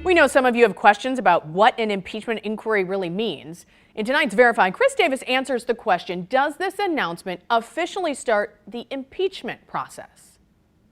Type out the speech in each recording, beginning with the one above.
We know some of you have questions about what an impeachment inquiry really means. In tonight's Verify, Chris Davis answers the question, does this announcement officially start the impeachment process?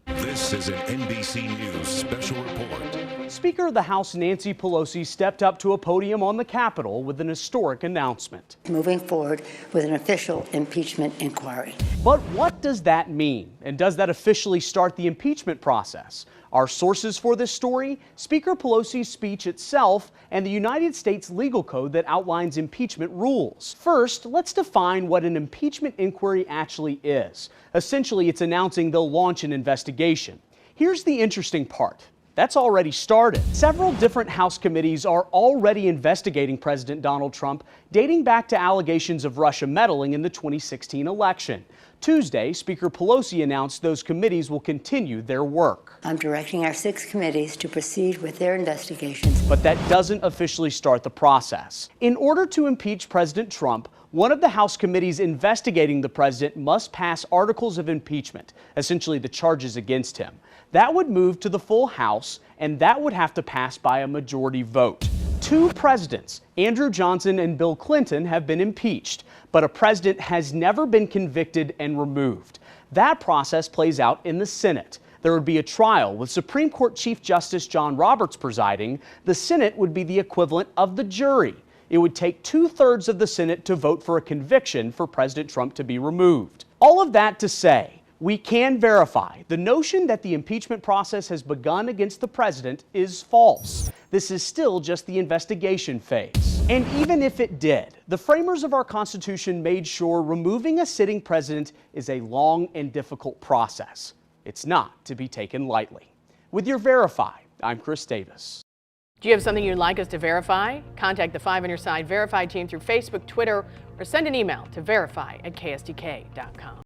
This is an NBC News special report. Speaker of the House Nancy Pelosi stepped up to a podium on the Capitol with an historic announcement. Moving forward with an official impeachment inquiry. But what does that mean? And does that officially start the impeachment process? Our sources for this story, Speaker Pelosi's speech itself, and the United States legal code that outlines impeachment rules. First, let's define what an impeachment inquiry actually is. Essentially, it's announcing they'll launch an investigation. Here's the interesting part. That's already started. Several different House committees are already investigating President Donald Trump, dating back to allegations of Russia meddling in the 2016 election. Tuesday, Speaker Pelosi announced those committees will continue their work. I'm directing our 6 committees to proceed with their investigations. But that doesn't officially start the process. In order to impeach President Trump, one of the House committees investigating the president must pass articles of impeachment, essentially the charges against him. That would move to the full House, and that would have to pass by a majority vote. 2 presidents, Andrew Johnson and Bill Clinton, have been impeached, but a president has never been convicted and removed. That process plays out in the Senate. There would be a trial with Supreme Court Chief Justice John Roberts presiding. The Senate would be the equivalent of the jury. It would take 2/3 of the Senate to vote for a conviction for President Trump to be removed. All of that to say, we can verify the notion that the impeachment process has begun against the president is false. This is still just the investigation phase. And even if it did, the framers of our Constitution made sure removing a sitting president is a long and difficult process. It's not to be taken lightly. With your Verify, I'm Chris Davis. Do you have something you'd like us to verify? Contact the 5 on Your Side Verify team through Facebook, Twitter, or send an email to verify@ksdk.com.